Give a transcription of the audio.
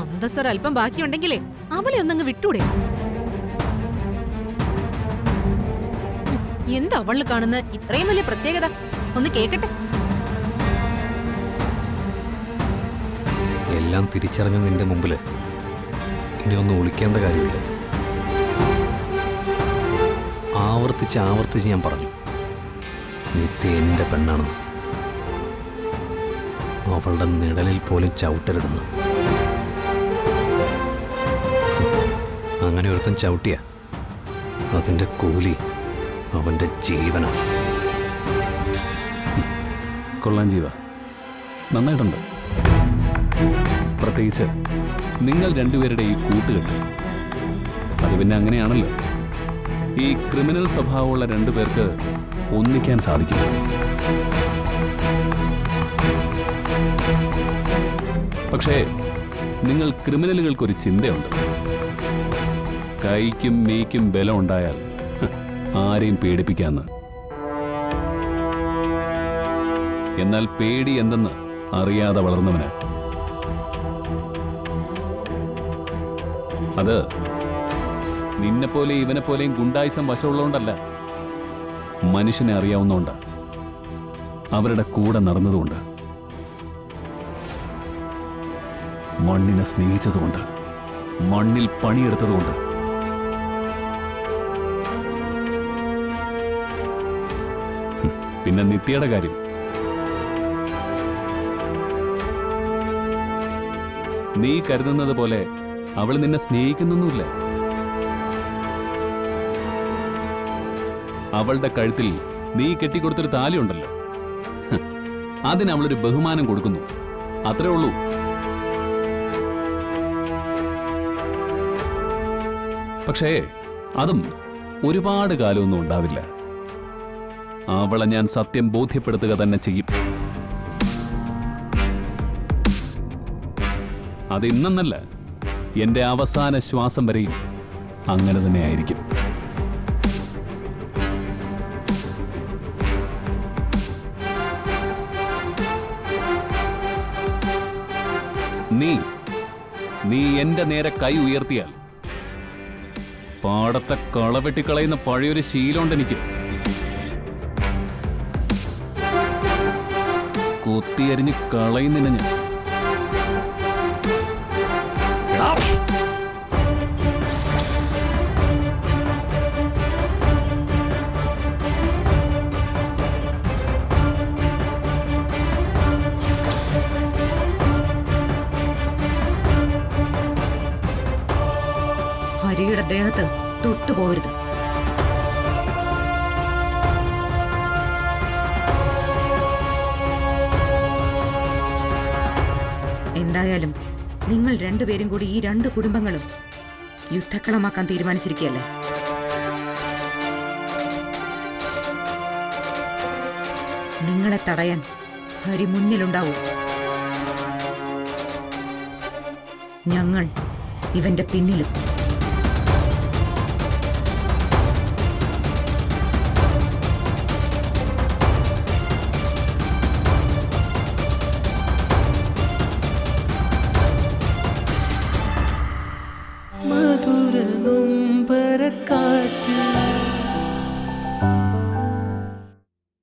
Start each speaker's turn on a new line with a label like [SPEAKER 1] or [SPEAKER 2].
[SPEAKER 1] അന്തസ്സൊരല്പം ബാക്കിയുണ്ടെങ്കിലേ അവളെ ഒന്നങ്ങ് വിട്ടൂടെ? എന്താ അവളിൽ കാണുന്ന ഇത്രയും വലിയ പ്രത്യേകത? ഒന്ന് കേക്കട്ടെ.
[SPEAKER 2] എല്ലാം തിരിച്ചറിഞ്ഞ നിന്റെ മുമ്പില് ഇനി ഒന്നും ഒളിക്കേണ്ട കാര്യമില്ല. ആവർത്തിച്ച് ഞാൻ പറഞ്ഞു, നിത്യ എന്റെ പെണ്ണാണെന്ന്. അവളുടെ നിഴലിൽ പോലും ചവിട്ടരുതെന്ന്. അങ്ങനെ ഒരുത്തൻ ചവിട്ടിയ അതിന്റെ കൂലി അവന്റെ ജീവനാണ്.
[SPEAKER 3] കൊള്ളാം ജീവ, നന്നായിട്ടുണ്ട്. പ്രത്യേകിച്ച് നിങ്ങൾ രണ്ടുപേരുടെ ഈ കൂട്ടുകെട്ട്. അത് പിന്നെ അങ്ങനെയാണല്ലോ, ഈ ക്രിമിനൽ സ്വഭാവമുള്ള രണ്ടുപേർക്ക് ഒന്നിക്കാൻ സാധിക്കും. പക്ഷേ നിങ്ങൾ ക്രിമിനലുകൾക്കൊരു ചിന്തയുണ്ട്. കൈക്കും മീക്കും ബലം ഉണ്ടായാൽ ആരെയും പേടിപ്പിക്കാന്ന്. എന്നാൽ പേടി എന്തെന്ന് അറിയാതെ വളർന്നവന് അത് നിന്നെപ്പോലെ ഇവനെപ്പോലെയും ഗുണ്ടായിസം വശമുള്ളതുകൊണ്ടല്ല, മനുഷ്യനെ അറിയാവുന്നതുകൊണ്ട്, അവരുടെ കൂടെ നടന്നതുകൊണ്ട്, മണ്ണിനെ സ്നേഹിച്ചതുകൊണ്ട്, മണ്ണിൽ പണിയെടുത്തതുകൊണ്ട്. പിന്നെ നിത്യയുടെ കാര്യം, നീ കരുതുന്നത് പോലെ അവൾ നിന്നെ സ്നേഹിക്കുന്നൊന്നുമില്ല. അവളുടെ കഴുത്തിൽ നീ കെട്ടിക്കൊടുത്തൊരു താലിയുണ്ടല്ലോ, അതിന് അവളൊരു ബഹുമാനം കൊടുക്കുന്നു, അത്രേ ഉള്ളൂ. പക്ഷേ അതും ഒരുപാട് കാലമൊന്നും ഉണ്ടാവില്ല. അവളെ ഞാൻ സത്യം ബോധ്യപ്പെടുത്തുക തന്നെ ചെയ്യും. അത് ഇന്നെന്നല്ല, എന്റെ അവസാന ശ്വാസം വരെയും അങ്ങനെ തന്നെ ആയിരിക്കും. നീ എന്റെ നേരെ കൈ ഉയർത്തിയാൽ പാടത്തെ കളവെട്ടിക്കളയുന്ന പഴയൊരു ശീലമുണ്ട് എനിക്ക്. കൊത്തിയരിഞ്ഞ് കളയുന്നില്ല ഞാൻ.
[SPEAKER 4] ഹരിയുടെ ദേഹത്ത് തൊട്ടുപോകരുത്. എന്തായാലും നിങ്ങൾ രണ്ടുപേരും കൂടി ഈ രണ്ട് കുടുംബങ്ങളും യുദ്ധക്കളമാക്കാൻ തീരുമാനിച്ചിരിക്കുകയല്ലേ? നിങ്ങളെ തടയാൻ ഹരി മുന്നിലുണ്ടാവും. ഞങ്ങൾ ഇവന്റെ പിന്നിലും.